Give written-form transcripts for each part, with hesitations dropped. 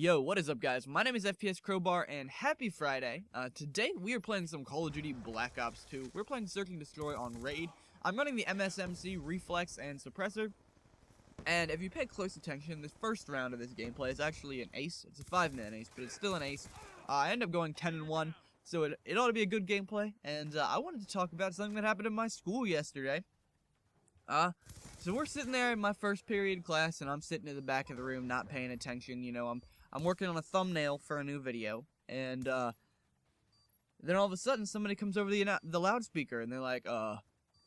Yo, what is up, guys? My name is FPSCrowbar, and happy Friday. Today, we are playing some Call of Duty Black Ops 2. We're playing Search and Destroy on Raid. I'm running the msmc, Reflex, and Suppressor. And if you pay close attention, this first round of this gameplay is actually an ace. It's a 5-man ace, but it's still an ace. I end up going 10-1, so it ought to be a good gameplay. And I wanted to talk about something that happened in my school yesterday. So we're sitting there in my first period class, and I'm sitting in the back of the room not paying attention. You know, I'm working on a thumbnail for a new video, and then all of a sudden somebody comes over the loudspeaker, and they're like,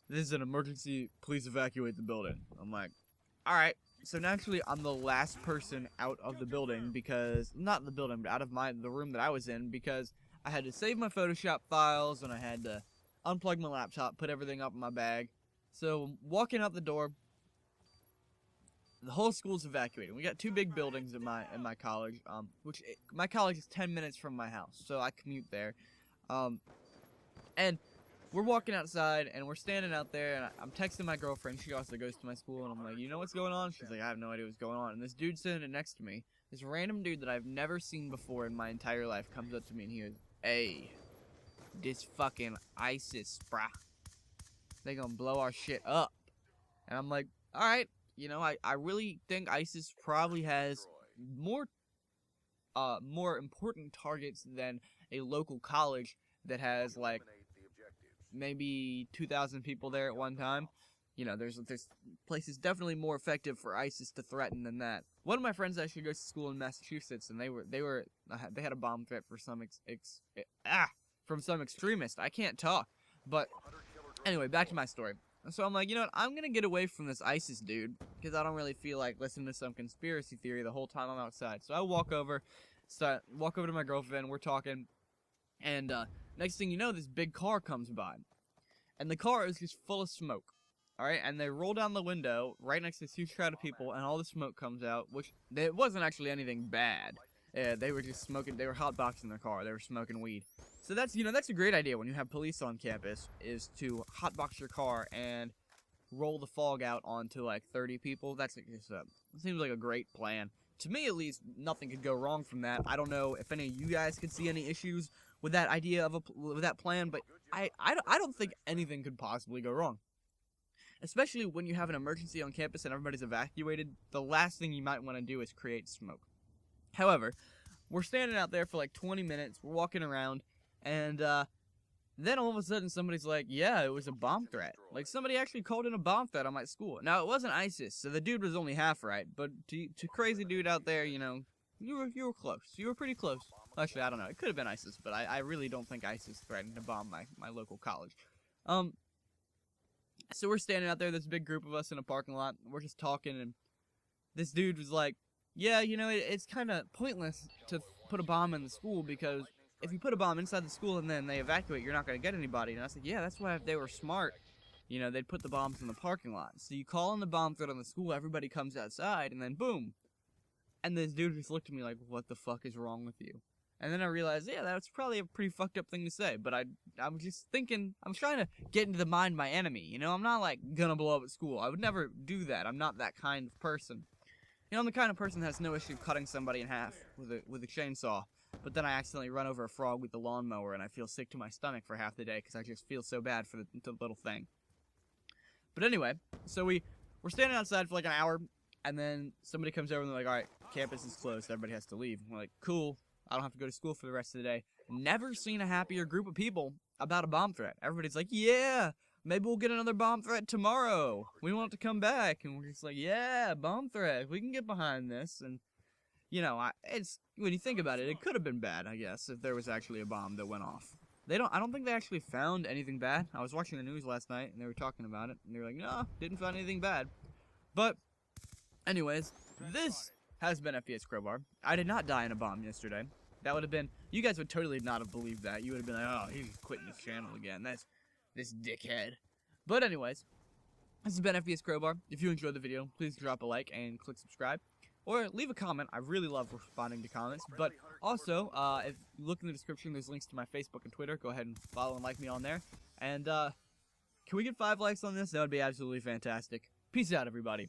this is an emergency, please evacuate the building. I'm like, alright. So naturally, I'm the last person out of the building because, not the building, but out of the room that I was in, because I had to save my Photoshop files, and I had to unplug my laptop, put everything up in my bag. So, walking out the door, the whole school's evacuated. We got two big buildings in my college, my college is 10 minutes from my house, so I commute there. And we're walking outside, and we're standing out there, and I'm texting my girlfriend. She also goes to my school, and I'm like, you know what's going on? She's like, I have no idea what's going on. And this dude sitting next to me, this random dude that I've never seen before in my entire life, comes up to me, and he goes, hey, this fucking ISIS, brah. They gonna blow our shit up. And I'm like, alright, you know, I really think ISIS probably has more important targets than a local college that has, like, maybe 2,000 people there at one time. You know, there's places definitely more effective for ISIS to threaten than that. One of my friends actually goes to school in Massachusetts, and they had a bomb threat for some from some extremist. I can't talk, but anyway, back to my story. So I'm like, you know what, I'm going to get away from this ISIS dude, because I don't really feel like listening to some conspiracy theory the whole time I'm outside. So I walk over to my girlfriend, we're talking, and next thing you know, this big car comes by. And the car is just full of smoke. Alright, and they roll down the window right next to this huge crowd of people, and all the smoke comes out, which, it wasn't actually anything bad. They were just smoking, they were hotboxing their car, they were smoking weed. So that's, you know, that's a great idea when you have police on campus, is to hotbox your car and roll the fog out onto like 30 people. That's just seems like a great plan. To me, at least, nothing could go wrong from that. I don't know if any of you guys could see any issues with that idea of with that plan, but I don't think anything could possibly go wrong. Especially when you have an emergency on campus and everybody's evacuated, the last thing you might want to do is create smoke. However, we're standing out there for like 20 minutes, we're walking around, and then all of a sudden somebody's like, yeah, it was a bomb threat. Like, somebody actually called in a bomb threat on my school. Now, it wasn't ISIS, so the dude was only half right, but to crazy dude out there, you know, you were close. You were pretty close. Actually, I don't know, it could have been ISIS, but I really don't think ISIS threatened to bomb my local college. So we're standing out there, this big group of us in a parking lot, we're just talking, and this dude was like, yeah, you know, it's kind of pointless to put a bomb in the school, because if you put a bomb inside the school and then they evacuate, you're not going to get anybody. And I said, yeah, that's why if they were smart, you know, they'd put the bombs in the parking lot. So you call in the bomb threat on the school, everybody comes outside, and then boom. And this dude just looked at me like, what the fuck is wrong with you? And then I realized, yeah, that's probably a pretty fucked up thing to say. But I was just thinking, I'm trying to get into the mind of my enemy. You know, I'm not like gonna blow up at school. I would never do that. I'm not that kind of person. You know, I'm the kind of person that has no issue cutting somebody in half with a chainsaw. But then I accidentally run over a frog with the lawnmower, and I feel sick to my stomach for half the day because I just feel so bad for the little thing. But anyway, so we're standing outside for like an hour, and then somebody comes over and they're like, alright, campus is closed, everybody has to leave. We're like, cool, I don't have to go to school for the rest of the day. Never seen a happier group of people about a bomb threat. Everybody's like, yeah, maybe we'll get another bomb threat tomorrow. We want it to come back. And we're just like, yeah, bomb threat, we can get behind this. And, you know, it's, when you think about it, it could have been bad, I guess, if there was actually a bomb that went off. I don't think they actually found anything bad. I was watching the news last night, and they were talking about it, and they were like, no, didn't find anything bad. But, anyways, this has been FPSCrowbar. I did not die in a bomb yesterday. That would have been, you guys would totally not have believed that. You would have been like, oh, he's quitting his channel again. That's this dickhead. But anyways, this has been FPSCrowbar. If you enjoyed the video, please drop a like and click subscribe. Or leave a comment. I really love responding to comments. But also, if you look in the description, there's links to my Facebook and Twitter. Go ahead and follow and like me on there. And, can we get 5 likes on this? That would be absolutely fantastic. Peace out, everybody.